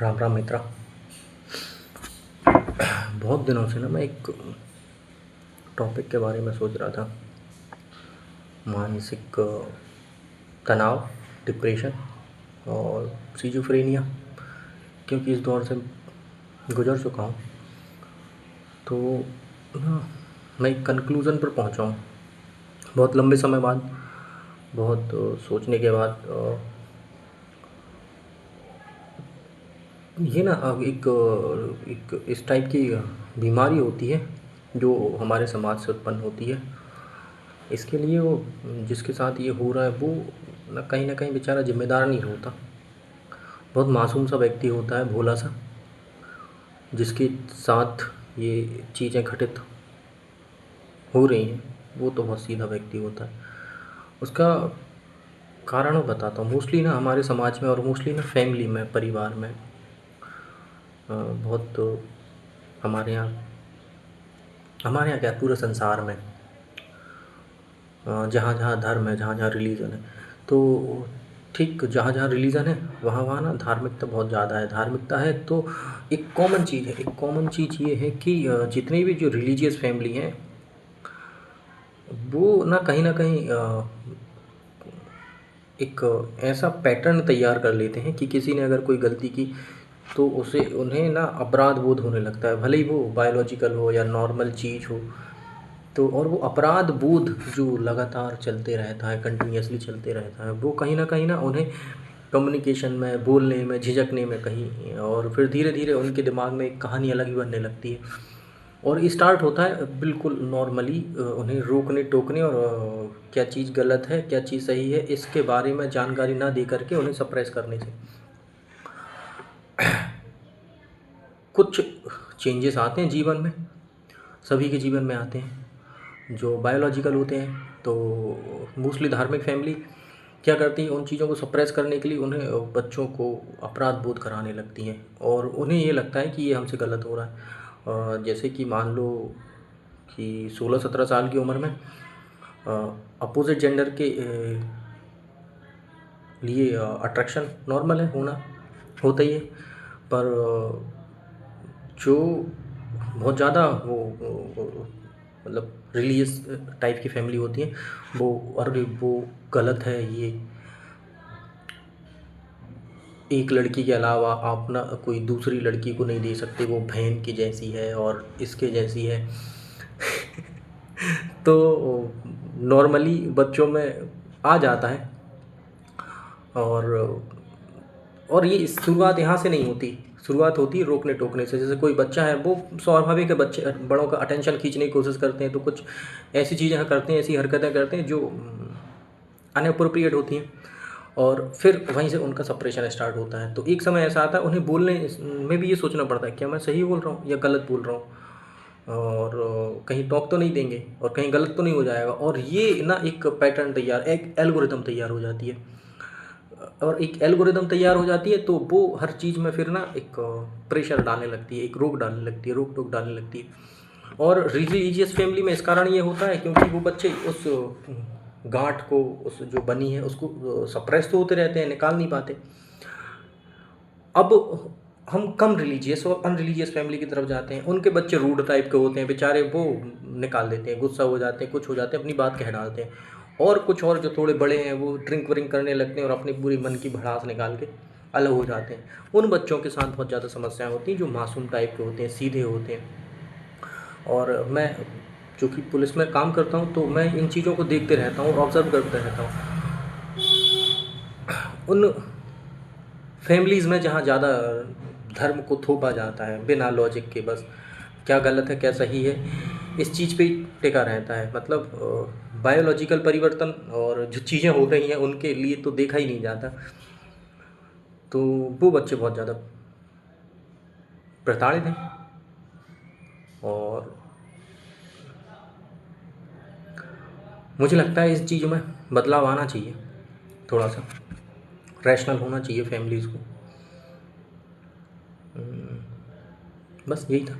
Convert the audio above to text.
राम राम मित्रा। बहुत दिनों से ना मैं एक टॉपिक के बारे में सोच रहा था। मानसिक तनाव, डिप्रेशन और सिजोफ्रेनिया। क्योंकि इस दौर से गुजर चुका हूँ, तो ना मैं एक कंक्लूज़न पर पहुँचा हूँ बहुत लंबे समय बाद। बहुत सोचने के बाद ये ना एक इस टाइप की बीमारी होती है जो हमारे समाज से उत्पन्न होती है। इसके लिए वो जिसके साथ ये हो रहा है वो ना कहीं बेचारा जिम्मेदार नहीं होता। बहुत मासूम सा व्यक्ति होता है, भोला सा, जिसके साथ ये चीज़ें घटित हो रही हैं। वो तो बहुत सीधा व्यक्ति होता है। उसका कारण मैं बताता हूँ। मोस्टली ना हमारे समाज में और मोस्टली ना फैमिली में, परिवार में बहुत हमारे यहाँ क्या, पूरे संसार में जहाँ जहाँ धर्म है, जहाँ जहाँ रिलीजन है, तो ठीक जहाँ जहाँ रिलीजन है वहाँ वहाँ ना धार्मिकता बहुत ज़्यादा है। धार्मिकता है तो एक कॉमन चीज़ ये है कि जितनी भी जो रिलीजियस फैमिली हैं वो ना कहीं एक ऐसा पैटर्न तैयार कर लेते हैं कि किसी ने अगर कोई गलती की तो उसे उन्हें ना अपराध बोध होने लगता है, भले ही वो बायोलॉजिकल हो या नॉर्मल चीज़ हो। तो और वो अपराध बोध जो लगातार चलते रहता है, कंटिन्यूअसली चलते रहता है, वो कहीं न उन्हें कम्युनिकेशन में, बोलने में, झिझकने में कहीं, और फिर धीरे-धीरे उनके दिमाग में एक कहानी अलग ही बनने लगती है। और स्टार्ट होता है बिल्कुल नॉर्मली उन्हें रोकने-टोकने और क्या चीज़ गलत है, क्या चीज़ सही है, इसके बारे में जानकारी ना दे कर के उन्हें सप्रेस करने से। कुछ चेंजेस आते हैं जीवन में, सभी के जीवन में आते हैं जो बायोलॉजिकल होते हैं। तो मोस्टली धार्मिक फैमिली क्या करती है, उन चीज़ों को सप्रेस करने के लिए उन्हें बच्चों को अपराध बोध कराने लगती हैं और उन्हें ये लगता है कि ये हमसे गलत हो रहा है। जैसे कि मान लो कि 16-17 साल की उम्र में अपोजिट जेंडर के लिए अट्रैक्शन नॉर्मल है, होता ही है। पर जो बहुत ज़्यादा वो मतलब रिलीजियस टाइप की फैमिली होती है, वो गलत है ये। एक लड़की के अलावा आप ना कोई दूसरी लड़की को नहीं दे सकते, वो बहन की जैसी है और इसके जैसी है। तो नॉर्मली बच्चों में आ जाता है। और ये शुरुआत यहाँ से नहीं होती, शुरुआत होती है रोकने टोकने से। जैसे कोई बच्चा है, वो स्वाभाविक है, बच्चे बड़ों का अटेंशन खींचने की कोशिश करते हैं, तो कुछ ऐसी चीज़ें करते हैं, ऐसी हरकतें करते हैं जो अनअप्रोप्रिएट होती हैं, और फिर वहीं से उनका सप्रेशन स्टार्ट होता है। तो एक समय ऐसा आता है उन्हें बोलने में भी ये सोचना पड़ता है क्या मैं सही बोल रहा हूँ या गलत बोल रहा हूँ, और कहीं टॉक तो नहीं देंगे और कहीं गलत तो नहीं हो जाएगा। और ये ना एक पैटर्न तैयार, एक एल्गोरिदम तैयार हो जाती है। और एक एल्गोरिदम तैयार हो जाती है तो वो हर चीज़ में फिर ना एक प्रेशर डालने लगती है, एक रोक डालने लगती है, रोक टोक डालने लगती है। और रिलीजियस फैमिली में इस कारण ये होता है क्योंकि वो बच्चे उस गांठ को, उस जो बनी है उसको सप्रेस तो होते रहते हैं, निकाल नहीं पाते। अब हम कम रिलीजियस और अनरिलीजियस फैमिली की तरफ जाते हैं। उनके बच्चे रूड टाइप के होते हैं बेचारे, वो निकाल देते हैं, गुस्सा हो जाते हैं, कुछ हो जाते हैं, अपनी बात कह डालते हैं। और कुछ और जो थोड़े बड़े हैं वो ड्रिंक व्रिंक करने लगते हैं और अपनी पूरी मन की भड़ास निकाल के अलग हो जाते हैं। उन बच्चों के साथ बहुत ज़्यादा समस्याएं होती हैं जो मासूम टाइप के होते हैं, सीधे होते हैं। और मैं चूँकि पुलिस में काम करता हूँ तो मैं इन चीज़ों को देखते रहता हूँ, ऑब्ज़र्व करते रहता हूँ। उन फैमिलीज़ में जहाँ ज़्यादा धर्म को थोपा जाता है बिना लॉजिक के, बस क्या गलत है क्या सही है इस चीज़ पे ही टिका रहता है। मतलब बायोलॉजिकल परिवर्तन और जो चीज़ें हो रही हैं उनके लिए तो देखा ही नहीं जाता। तो वो बच्चे बहुत ज़्यादा प्रताड़ित हैं। और मुझे लगता है इस चीज़ में बदलाव आना चाहिए, थोड़ा सा रैशनल होना चाहिए फैमिलीज़ को। बस यही था।